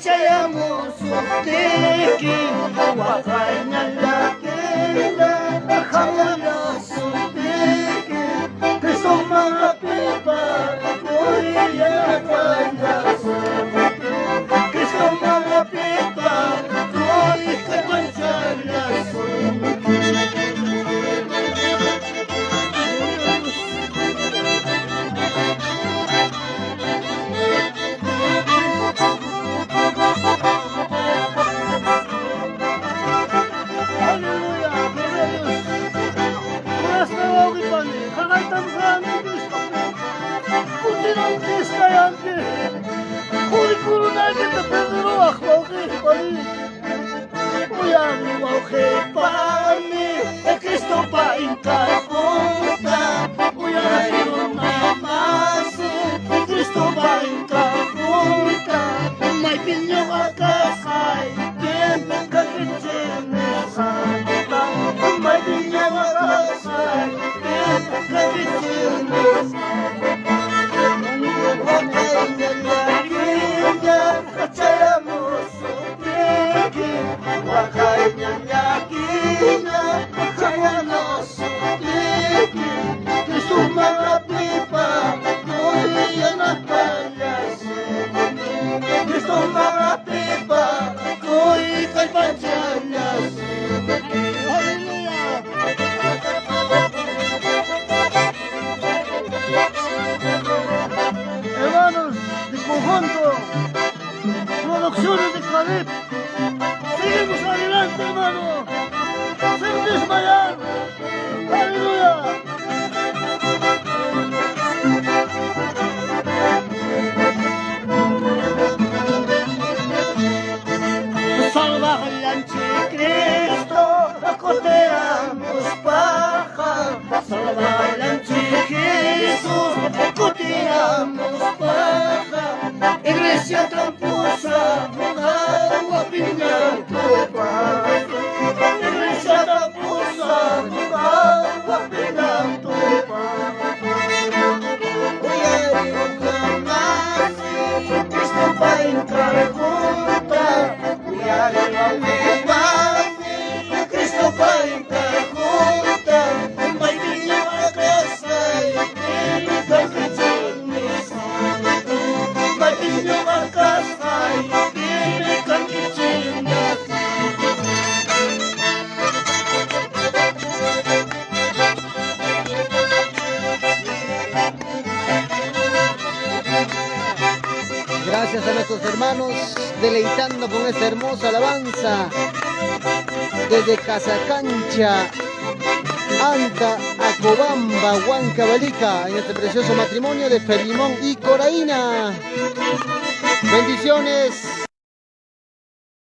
chayamusutiki waqayñallakilla hamulasutiki Cristo mga pipa kuyayapanyasutiki Cristo mga pipa kuyayapanyasutiki Hermanos de conjunto, producciones de Calip, seguimos adelante, hermano, sin desmayar, aleluya. Salvaje el anticristo, acoteamos paja, salvaje el anticristo, acoteamos paja, iglesia tramposa, agua piñar tu paja, iglesia tramposa, agua piñar tu paja. Cristo va a entrar junta, Cristo va a entrar junta, vai vir a casa e vai cantar missa, vai vir a casa e vai cantar missa. Gracias a nuestros hermanos, deleitando con esta hermosa alabanza desde Casacancha, Anta, Acobamba, Huancavelica, en este precioso matrimonio de Felimón y Coraína. Bendiciones.